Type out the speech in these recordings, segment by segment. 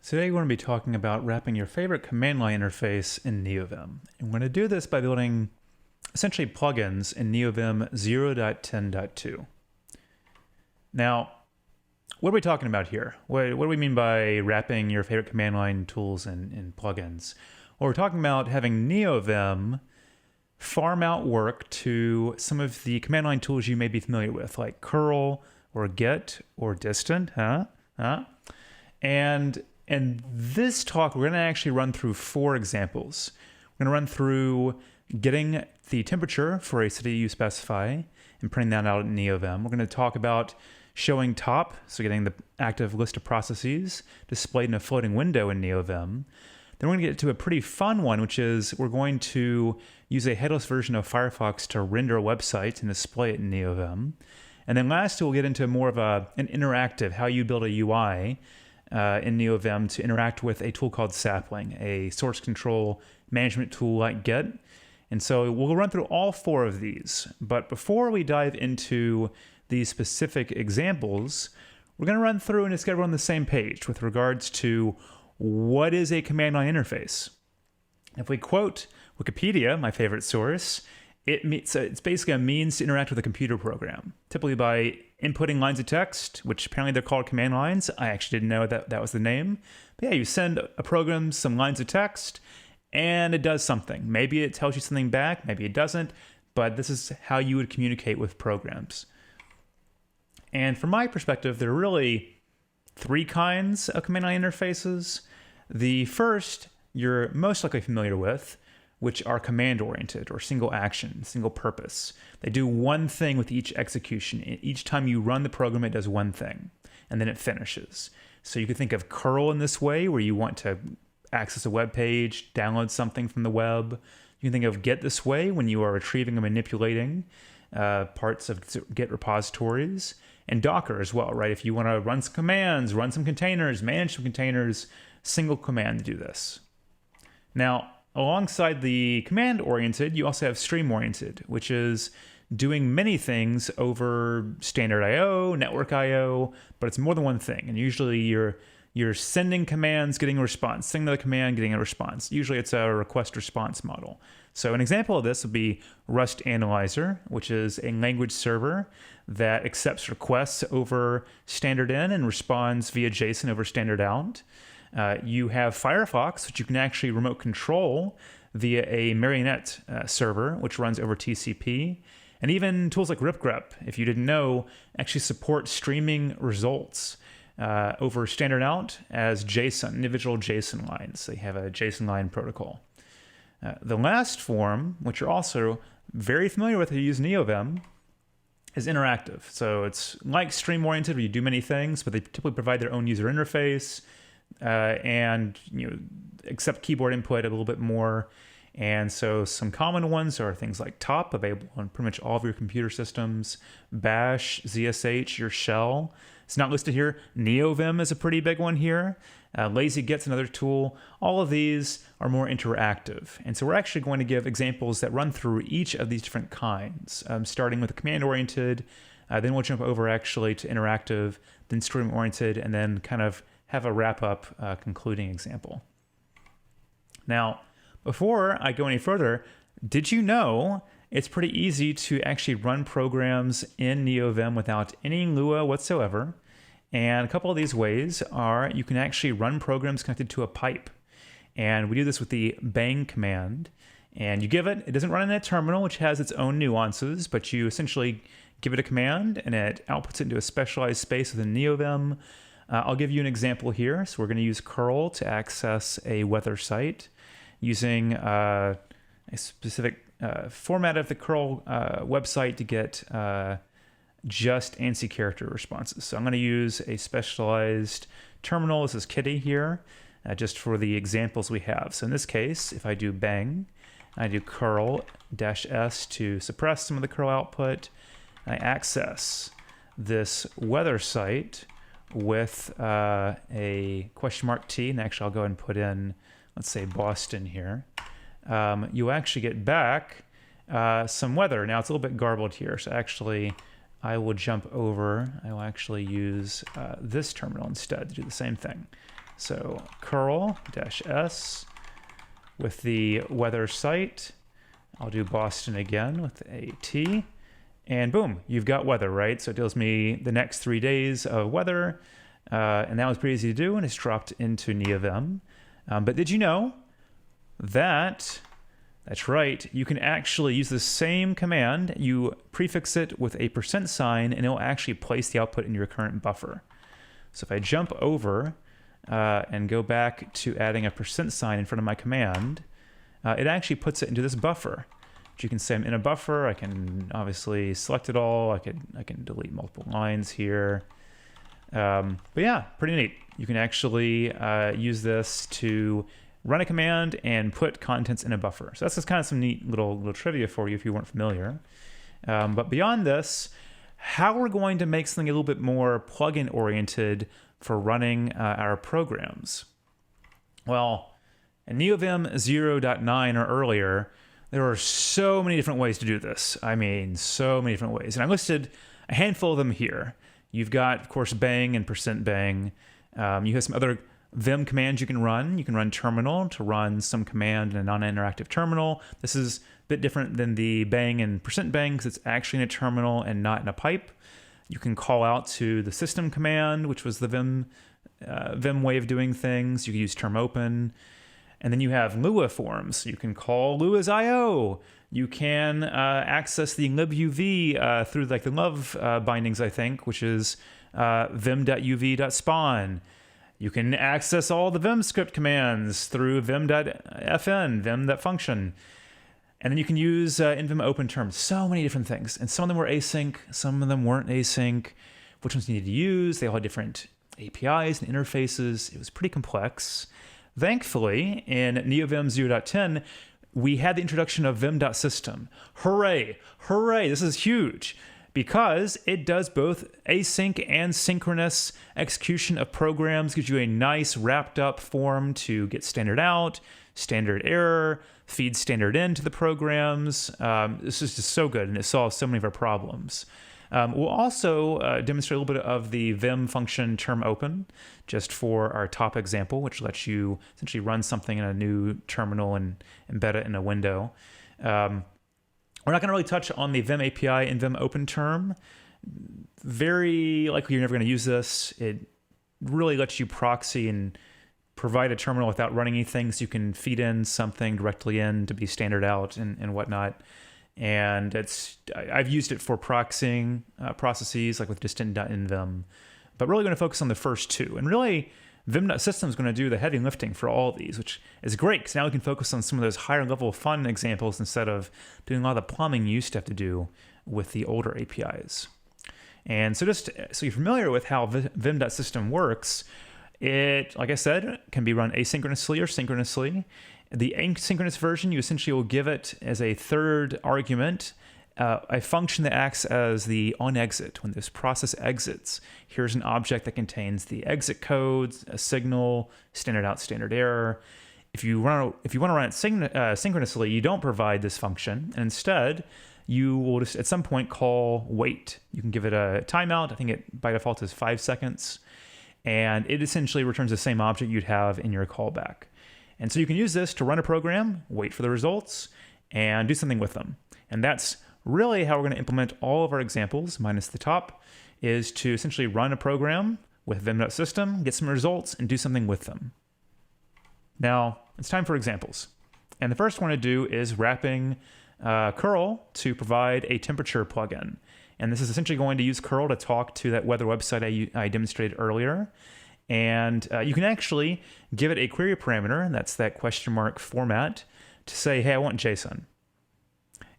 Today we're going to be talking about wrapping your favorite command line interface in Neovim. And we're going to do this by building essentially plugins in Neovim 0.10.2. Now, what are we talking about here? What do we mean by wrapping your favorite command line tools in plugins? Well, we're talking about having Neovim farm out work to some of the command line tools you may be familiar with, like curl or get or distant, And in this talk, we're going to actually run through 4 examples. We're going to run through getting the temperature for a city you specify and printing that out in Neovim. We're going to talk about showing top, so getting the active list of processes displayed in a floating window in Neovim. Then we're going to get to a pretty fun one, which is we're going to use a headless version of Firefox to render a website and display it in Neovim. And then lastly, we'll get into more of an interactive, how you build a UI in Neovim to interact with a tool called Sapling, a source control management tool like Git. And so we'll run through all 4 of these. But before we dive into these specific examples, we're going to run through and just get everyone on the same page with regards to what is a command line interface. If we quote Wikipedia, my favorite source, it's basically a means to interact with a computer program, typically by inputting lines of text, which apparently they're called command lines. I actually didn't know that was the name. But yeah, you send a program some lines of text, and it does something. Maybe it tells you something back, maybe it doesn't, but this is how you would communicate with programs. And from my perspective, there are really 3 kinds of command line interfaces. The first you're most likely familiar with, which are command-oriented or single action, single purpose. They do one thing with each execution. Each time you run the program, it does one thing, and then it finishes. So you could think of curl in this way, where you want to access a web page, download something from the web. You can think of get this way, when you are retrieving and manipulating parts of Git repositories, and Docker as well, right? If you want to run some commands, run some containers, manage some containers, single command to do this. Now, alongside the command-oriented, you also have stream-oriented, which is doing many things over standard I/O, network I/O, but it's more than one thing. And usually you're sending commands, getting a response, sending the command, getting a response. Usually it's a request-response model. So an example of this would be Rust Analyzer, which is a language server that accepts requests over standard in and responds via JSON over standard out. You have Firefox, which you can actually remote control via a Marionette server, which runs over TCP. And even tools like ripgrep, if you didn't know, actually support streaming results over standard out as JSON, individual JSON lines. They have a JSON line protocol. The last form, which you're also very familiar with if you use Neovim, is interactive. So it's like stream-oriented, where you do many things, but they typically provide their own user interface. And accept keyboard input a little bit more. And so some common ones are things like top, available on pretty much all of your computer systems, bash, ZSH, your shell. It's not listed here. Neovim is a pretty big one here. LazyGit's another tool. All of these are more interactive. And so we're actually going to give examples that run through each of these different kinds, starting with the command-oriented, then we'll jump over actually to interactive, then stream-oriented, and then kind of have a wrap-up concluding example. Now, before I go any further, did you know it's pretty easy to actually run programs in Neovim without any Lua whatsoever? And a couple of these ways are you can actually run programs connected to a pipe. And we do this with the bang command. And you give it doesn't run in a terminal, which has its own nuances, but you essentially give it a command, and it outputs it into a specialized space within Neovim. I'll give you an example here. So we're going to use curl to access a weather site using a specific format of the curl website to get just ANSI character responses. So I'm going to use a specialized terminal. This is Kitty here, just for the examples we have. So in this case, if I do bang, I do curl-s to suppress some of the curl output, I access this weather site with a question mark T, and actually I'll go ahead and put in, let's say, Boston here. You actually get back some weather. Now it's a little bit garbled here, so actually I will jump over. I will actually use this terminal instead to do the same thing. So curl-s with the weather site. I'll do Boston again with a T. And boom, you've got weather, right? So it tells me the next 3 days of weather. And that was pretty easy to do, and it's dropped into Neovim. But did you know that, that's right, you can actually use the same command, you prefix it with a %, and it'll actually place the output in your current buffer. So if I jump over and go back to adding a % in front of my command, it actually puts it into this buffer. You can say I'm in a buffer. I can obviously select it all. I can delete multiple lines here. But yeah, pretty neat. You can actually use this to run a command and put contents in a buffer. So that's just kind of some neat little trivia for you if you weren't familiar. But beyond this, how we're going to make something a little bit more plugin oriented for running our programs. Well, in Neovim 0.9 or earlier, there are so many different ways to do this. I mean, so many different ways. And I listed a handful of them here. You've got, of course, bang and %bang. You have some other Vim commands you can run. You can run terminal to run some command in a non-interactive terminal. This is a bit different than the bang and %bang because it's actually in a terminal and not in a pipe. You can call out to the system command, which was the Vim way of doing things. You can use term open. And then you have Lua forms. You can call Lua's IO. You can access the libuv through like the love bindings, I think, which is vim.uv.spawn. You can access all the Vim script commands through vim.fn, vim.function. And then you can use in Vim open terms, so many different things. And some of them were async, some of them weren't async. Which ones you need to use? They all had different APIs and interfaces. It was pretty complex. Thankfully, in Neovim 0.10, we had the introduction of vim.system. Hooray! Hooray! This is huge because it does both async and synchronous execution of programs, gives you a nice wrapped up form to get standard out, standard error, feed standard into the programs. This is just so good, and it solves so many of our problems. We'll also demonstrate a little bit of the Vim function term open, just for our top example, which lets you essentially run something in a new terminal and embed it in a window. We're not going to really touch on the Vim API and Vim open term. Very likely you're never going to use this. It really lets you proxy and provide a terminal without running anything, so you can feed in something directly in to be standard out and whatnot. And I've used it for proxying processes like with distant.envim, but really going to focus on the first two. And really, vim.system is going to do the heavy lifting for all of these, which is great because now we can focus on some of those higher level fun examples instead of doing a lot of the plumbing you used to have to do with the older APIs. And so just so you're familiar with how vim.system works, it, like I said, can be run asynchronously or synchronously. The asynchronous version, you essentially will give it as a third argument a function that acts as the onExit. When this process exits, here's an object that contains the exit codes, a signal, standard out, standard error. If you want to run it synchronously, you don't provide this function, and instead you will just at some point call wait. You can give it a timeout. I think it by default is 5 seconds, and it essentially returns the same object you'd have in your callback. And so you can use this to run a program, wait for the results, and do something with them. And that's really how we're going to implement all of our examples, minus the top, is to essentially run a program with vim.system, get some results, and do something with them. Now, it's time for examples. And the first one to do is wrapping curl to provide a temperature plugin. And this is essentially going to use curl to talk to that weather website I demonstrated earlier. And you can actually give it a query parameter, and that's that question mark format, to say, hey, I want JSON.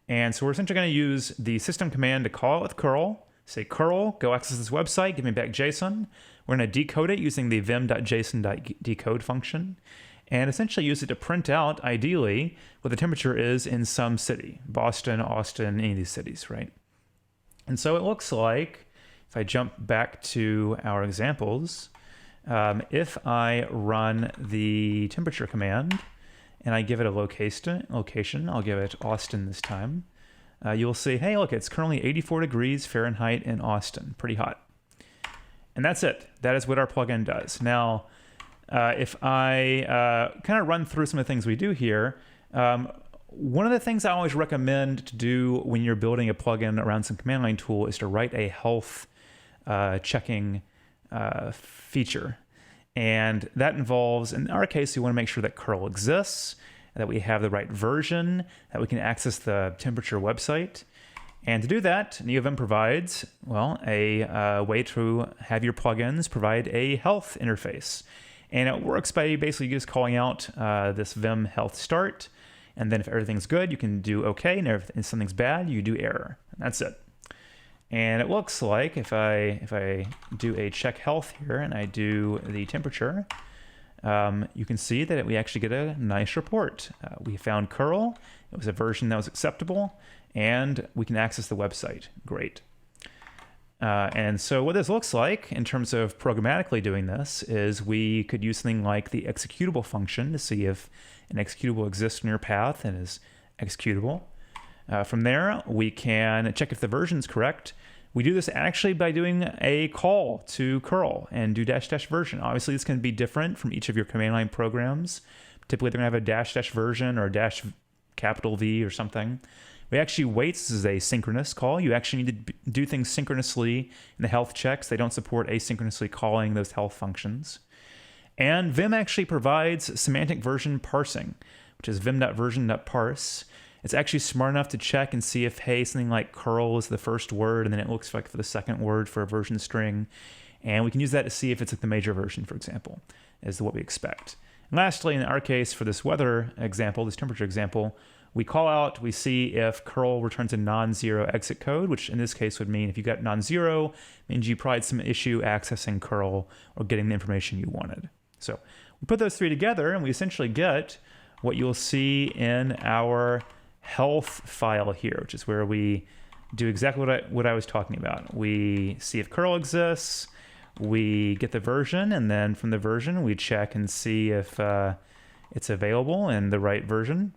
And so we're essentially going to use the system command to call it with curl, say curl, go access this website, give me back JSON. We're going to decode it using the vim.json.decode function, and essentially use it to print out, ideally, what the temperature is in some city, Boston, Austin, any of these cities, right? And so it looks like, if I jump back to our examples, if I run the temperature command and I give it a location, I'll give it Austin this time, you'll see, hey, look, it's currently 84 degrees Fahrenheit in Austin, pretty hot. And that's it. That is what our plugin does. Now, if I kind of run through some of the things we do here, one of the things I always recommend to do when you're building a plugin around some command line tool is to write a health checking feature. And that involves, in our case, we want to make sure that curl exists, that we have the right version, that we can access the temperature website. And to do that, Neovim provides, well, a way to have your plugins provide a health interface. And it works by basically just calling out this vim health start. And then if everything's good, you can do OK. And if something's bad, you do error. And that's it. And it looks like if I do a check health here and I do the temperature, you can see that we actually get a nice report. We found curl. It was a version that was acceptable. And we can access the website. Great. And so what this looks like in terms of programmatically doing this is we could use something like the executable function to see if an executable exists in your path and is executable. From there, we can check if the version is correct. We do this actually by doing a call to curl and do -- version. Obviously, this can be different from each of your command line programs. Typically, they're going to have a -- version or a $V or something. We actually wait. This is a synchronous call. You actually need to do things synchronously in the health checks. They don't support asynchronously calling those health functions. And Vim actually provides semantic version parsing, which is vim.version.parse. It's actually smart enough to check and see if, hey, something like curl is the first word, and then it looks like for the second word for a version string. And we can use that to see if it's like the major version, for example, is what we expect. And lastly, in our case, for this weather example, this temperature example, we call out, we see if curl returns a non-zero exit code, which in this case would mean if you got non-zero, means you probably had some issue accessing curl or getting the information you wanted. So we put those three together and we essentially get what you'll see in our health file here, which is where we do exactly what I was talking about. We see if curl exists, we get the version, and then from the version we check and see if it's available in the right version.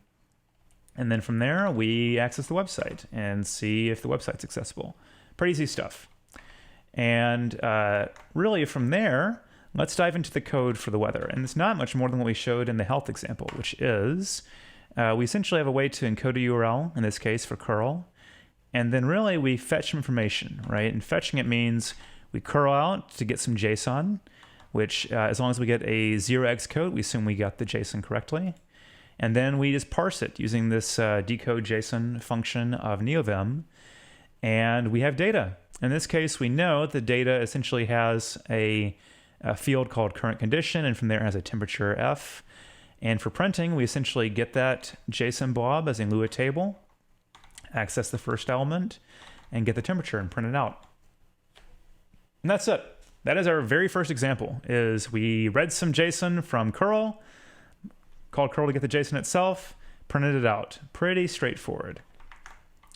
And then from there we access the website and see if the website's accessible. Pretty easy stuff. And really from there, let's dive into the code for the weather. And it's not much more than what we showed in the health example, which is we essentially have a way to encode a URL, in this case for curl, and then really we fetch some information, right? And fetching it means we curl out to get some JSON, which as long as we get a 0x code, we assume we got the JSON correctly. And then we just parse it using this decode JSON function of Neovim, and we have data. In this case, we know the data essentially has a field called current condition, and from there it has a temperature F. And for printing, we essentially get that JSON blob as a Lua table, access the first element, and get the temperature and print it out. And that's it. That is our very first example, is we read some JSON from curl, called curl to get the JSON itself, printed it out. Pretty straightforward.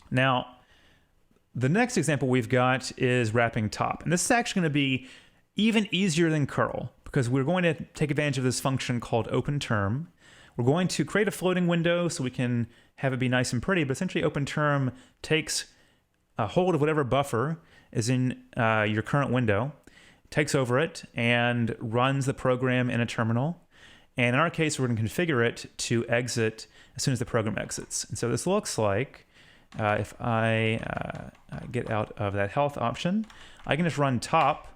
Now, the next example we've got is wrapping top. And this is actually going to be even easier than curl, because we're going to take advantage of this function called open term. We're going to create a floating window so we can have it be nice and pretty, but essentially open term takes a hold of whatever buffer is in your current window, takes over it, and runs the program in a terminal. And in our case, we're going to configure it to exit as soon as the program exits. And so this looks like, if I get out of that health option, I can just run top,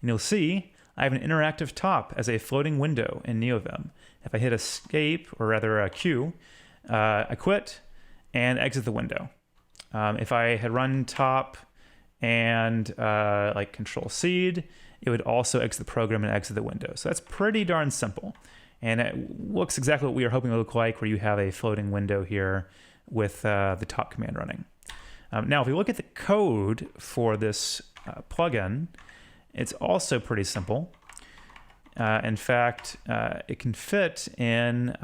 and you'll see I have an interactive top as a floating window in Neovim. If I hit escape, or rather Q, I quit and exit the window. If I had run top and like control seed, it would also exit the program and exit the window. So that's pretty darn simple. And it looks exactly what we are hoping it to look like, where you have a floating window here with the top command running. Now, if we look at the code for this plugin, it's also pretty simple. In fact, it can fit in,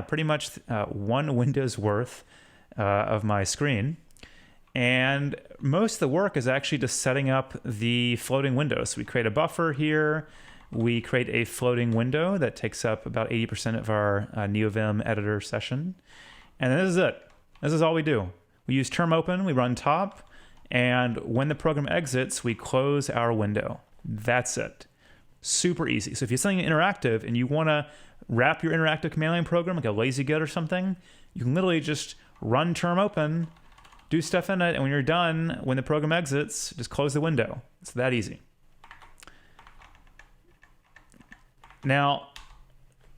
pretty much one window's worth of my screen. And most of the work is actually just setting up the floating window. So we create a buffer here. We create a floating window that takes up about 80% of our Neovim editor session. And then this is it. This is all we do. We use term open, we run top, and when the program exits, we close our window. That's it. Super easy. So if you're something interactive and you want to wrap your interactive command line program like a lazy Git or something, you can literally just run term open, do stuff in it, and when you're done, when the program exits, just close the window. It's that easy. Now,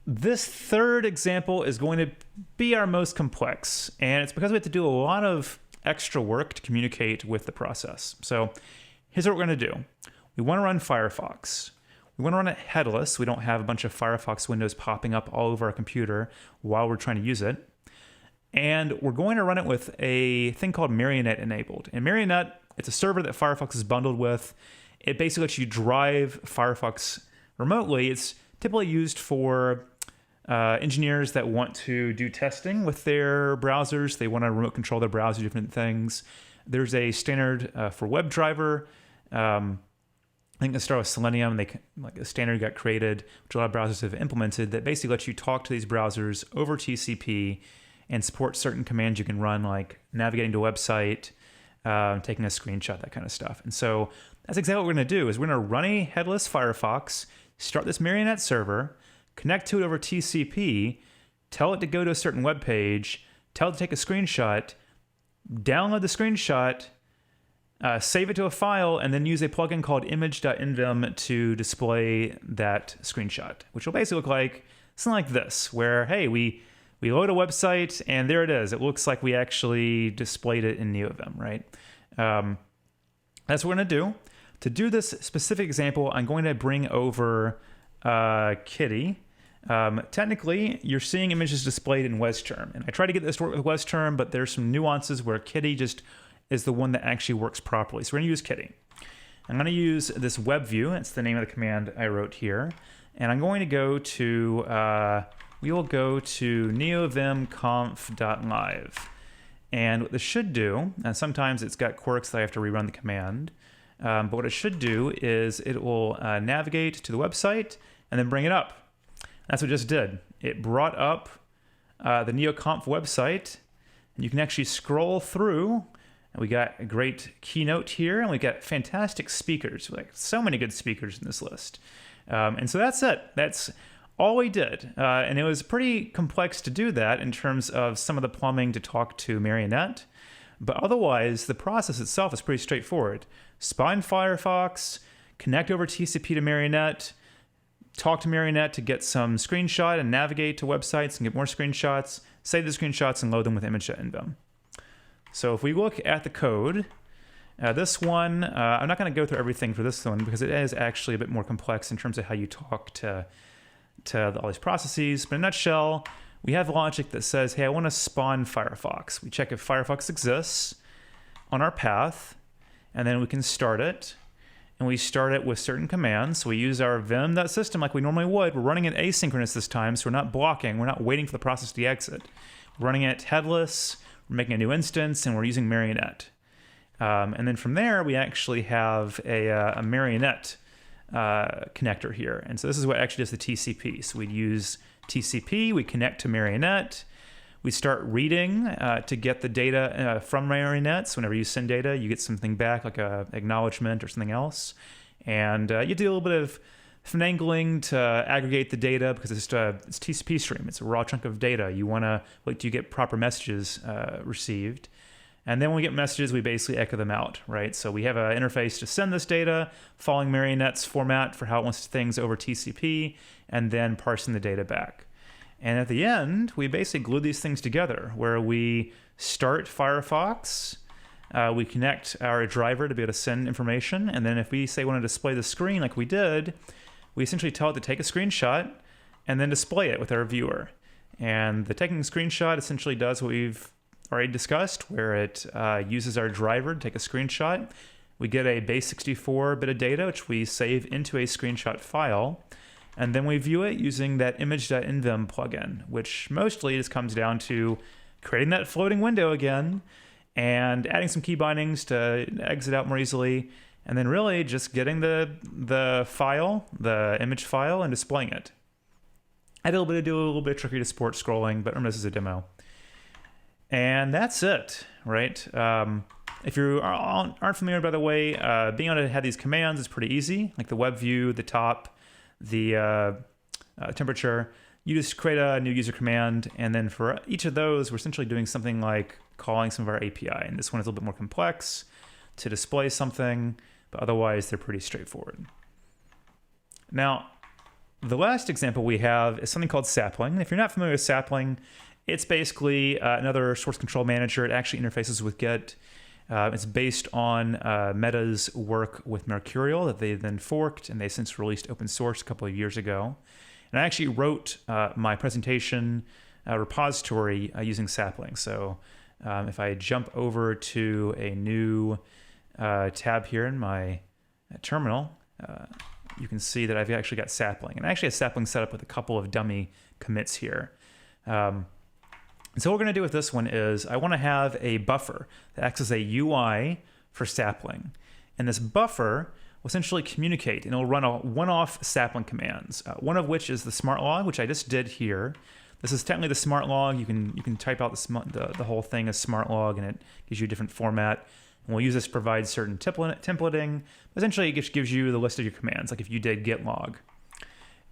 this third example is going to be our most complex, and it's because we have to do a lot of extra work to communicate with the process. So here's what we're going to do. We want to run Firefox. We want to run it headless. We don't have a bunch of Firefox windows popping up all over our computer while we're trying to use it. And we're going to run it with a thing called Marionette enabled. And Marionette, it's a server that Firefox is bundled with. It basically lets you drive Firefox remotely. It's typically used for engineers that want to do testing with their browsers. They want to remote control their browser, different things. There's a standard for WebDriver. I think it started with Selenium. Like a standard got created, which a lot of browsers have implemented, that basically lets you talk to these browsers over TCP and support certain commands you can run, like navigating to a website, taking a screenshot, that kind of stuff. And so that's exactly what we're going to do. Is we're going to run a headless Firefox, start this Marionette server, connect to it over TCP, tell it to go to a certain web page, tell it to take a screenshot, download the screenshot, save it to a file, and then use a plugin called image.envim to display that screenshot, which will basically look like something like this, where, hey, we load a website, and there it is. It looks like we actually displayed it in Neovim, right? That's what we're going to do. To do this specific example, I'm going to bring over Kitty. Technically, you're seeing images displayed in WesTerm, and I tried to get this to work with WesTerm, but there's some nuances where Kitty just is the one that actually works properly. So we're going to use Kitty. I'm going to use this web view. That's the name of the command I wrote here. And I'm going to go to, we will go to neovim.conf.live. And what this should do, and sometimes it's got quirks that I have to rerun the command, but what it should do is it will navigate to the website and then bring it up. That's what it just did. It brought up the neoconf website, and you can actually scroll through. And we got a great keynote here, and we got fantastic speakers, like so many good speakers in this list. And so that's it. That's all we did. And it was pretty complex to do that in terms of some of the plumbing to talk to Marionette. But otherwise, the process itself is pretty straightforward. Spawn Firefox, connect over TCP to Marionette, talk to Marionette to get some screenshot and navigate to websites and get more screenshots, save the screenshots and load them with image.envim. So if we look at the code, this one, I'm not going to go through everything for this one because it is actually a bit more complex in terms of how you talk to all these processes. But in a nutshell, we have logic that says, hey, I want to spawn Firefox. We check if Firefox exists on our path, and then we can start it. And we start it with certain commands. So we use our vim.system like we normally would. We're running it asynchronous this time, so we're not blocking. We're not waiting for the process to exit. We're running it headless. We're making a new instance, and we're using Marionette. And then from there, we actually have a Marionette connector here. And so this is what actually does the TCP. So we'd use TCP, we connect to Marionette, we start reading to get the data from Marionette. So whenever you send data, you get something back, like a acknowledgement or something else. And you do a little bit of finagling to aggregate the data because it's TCP stream. It's a raw chunk of data. You want to wait till you get proper messages received. And then when we get messages, we basically echo them out, right? So we have an interface to send this data, following Marionette's format for how it wants things over TCP, and then parsing the data back. And at the end, we basically glue these things together, where we start Firefox, we connect our driver to be able to send information, and then if we say we want to display the screen like we did, we essentially tell it to take a screenshot and then display it with our viewer. And the taking a screenshot essentially does what we've already discussed, where it uses our driver to take a screenshot. We get a base 64 bit of data, which we save into a screenshot file, and then we view it using that image.envim plugin, which mostly just comes down to creating that floating window again and adding some key bindings to exit out more easily, and then really just getting the file, the image file, and displaying it. I did a little bit tricky to support scrolling, but remember this is a demo. And that's it, right? If you aren't familiar, by the way, being able to have these commands is pretty easy. Like the web view, the top the temperature, you just create a new user command. And then for each of those, we're essentially doing something like calling some of our API. And this one is a little bit more complex to display something, but otherwise they're pretty straightforward. Now, the last example we have is something called Sapling. If you're not familiar with Sapling, it's basically another source control manager. It actually interfaces with Git. It's based on Meta's work with Mercurial that they then forked, and they since released open source a couple of years ago. And I actually wrote my presentation repository using Sapling. So if I jump over to a new tab here in my terminal, you can see that I've actually got Sapling. And I actually have Sapling set up with a couple of dummy commits here. And so what we're going to do with this one is I want to have a buffer that acts as a UI for Sapling. And this buffer will essentially communicate, and it'll run a one-off Sapling commands, one of which is the smart log, which I just did here. This is technically the smart log. You can type out the whole thing as smart log, and it gives you a different format. And we'll use this to provide certain templating. Essentially, it just gives you the list of your commands, like if you did git log.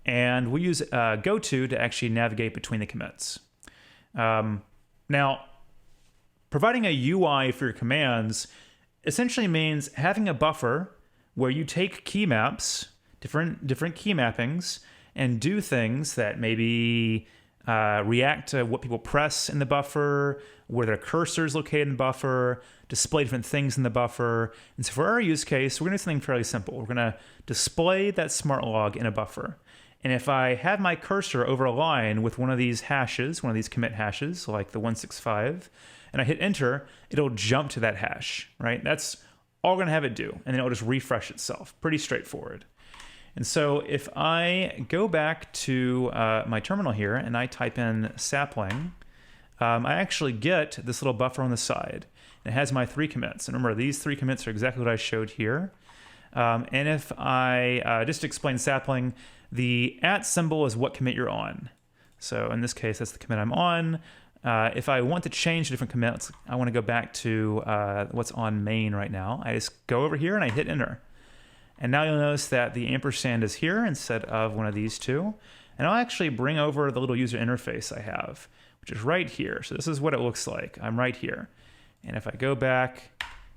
And we'll use goto to actually navigate between the commits. Now, providing a UI for your commands essentially means having a buffer where you take key maps, different key mappings, and do things that maybe react to what people press in the buffer, where their cursor is located in the buffer, display different things in the buffer. And so for our use case, we're going to do something fairly simple. We're going to display that smart log in a buffer. And if I have my cursor over a line with one of these hashes, one of these commit hashes, like the 165, and I hit enter, it'll jump to that hash, right? That's all we're going to have it do. And then it'll just refresh itself. Pretty straightforward. And so if I go back to my terminal here and I type in Sapling, I actually get this little buffer on the side. And it has my 3 commits. And remember, these 3 commits are exactly what I showed here. And if I just explain Sapling, the @ symbol is what commit you're on. So in this case, that's the commit I'm on. If I want to change different commits, I want to go back to what's on main right now. I just go over here and I hit enter. And now you'll notice that the ampersand is here instead of one of these two. And I'll actually bring over the little user interface I have, which is right here. So this is what it looks like. I'm right here. And if I go back,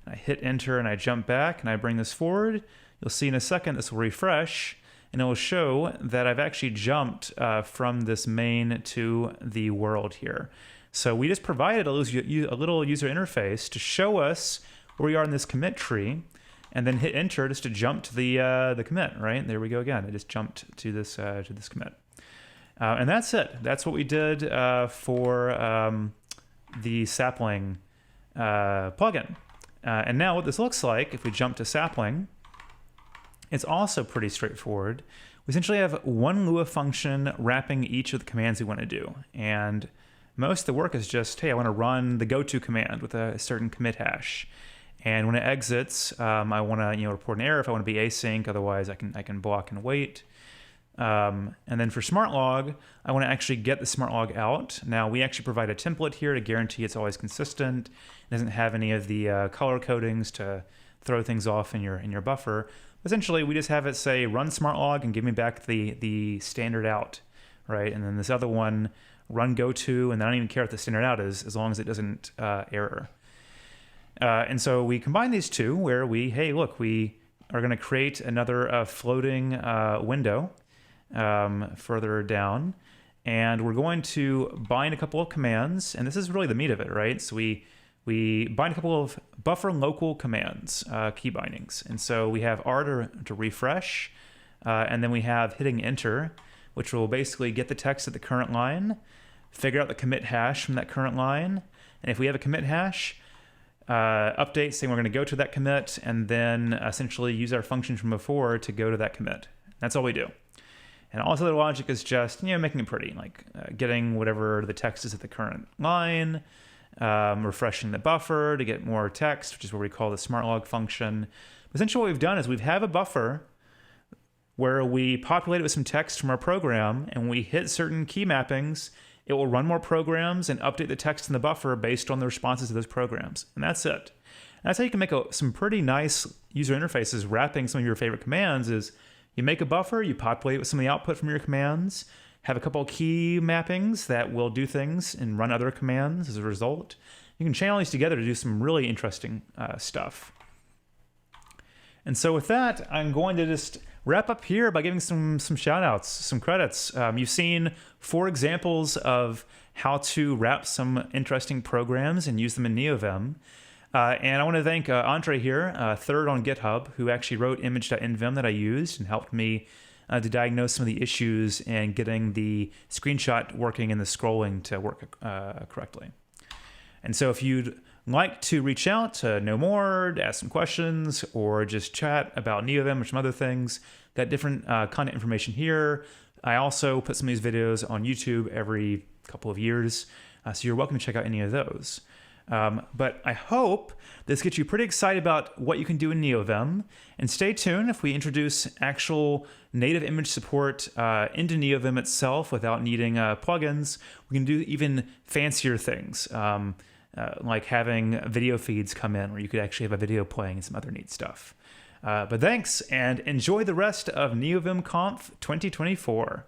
and I hit enter and I jump back and I bring this forward, you'll see in a second this will refresh. And it will show that I've actually jumped from this main to the world here. So we just provided a little user interface to show us where we are in this commit tree, and then hit enter just to jump to the commit, right? There we go again. I just jumped to this commit. And that's it. That's what we did for the Sapling plugin. And now what this looks like, if we jump to Sapling, it's also pretty straightforward. We essentially have one Lua function wrapping each of the commands we want to do. And most of the work is just, hey, I want to run the goto command with a certain commit hash. And when it exits, I want to report an error if I want to be async. Otherwise, I can block and wait. And then for smart log, I want to actually get the smart log out. Now, we actually provide a template here to guarantee it's always consistent. It doesn't have any of the color codings to throw things off in your buffer. Essentially, we just have it say run smart log and give me back the standard out, right? And then this other one, run goto, and I don't even care what the standard out is as long as it doesn't error. And so we combine these two where we are going to create another floating window further down, and we're going to bind a couple of commands, and this is really the meat of it, right? So we bind a couple of buffer local commands, key bindings. And so we have R to refresh, and then we have hitting enter, which will basically get the text at the current line, figure out the commit hash from that current line, and if we have a commit hash, update saying we're going to go to that commit, and then essentially use our function from before to go to that commit. That's all we do. And all this other logic is just making it pretty, like getting whatever the text is at the current line, refreshing the buffer to get more text, which is what we call the smart log function. Essentially what we've done is we have a buffer where we populate it with some text from our program, and when we hit certain key mappings, it will run more programs and update the text in the buffer based on the responses to those programs. And that's it. And that's how you can make some pretty nice user interfaces wrapping some of your favorite commands is You make a buffer, you populate with some of the output from your commands, have a couple of key mappings that will do things and run other commands as a result. You can chain all these together to do some really interesting stuff. And so with that, I'm going to just wrap up here by giving some shout outs, some credits. You've seen 4 examples of how to wrap some interesting programs and use them in Neovim. And I want to thank Andre here, third on GitHub, who actually wrote image.envim that I used and helped me to diagnose some of the issues and getting the screenshot working and the scrolling to work correctly. And so if you'd like to reach out to know more, to ask some questions, or just chat about Neovim or some other things, got different content information here. I also put some of these videos on YouTube every couple of years, so you're welcome to check out any of those. But I hope this gets you pretty excited about what you can do in Neovim. And stay tuned if we introduce actual native image support into Neovim itself without needing plugins. We can do even fancier things, like having video feeds come in where you could actually have a video playing and some other neat stuff. But thanks, and enjoy the rest of Neovim Conf 2024.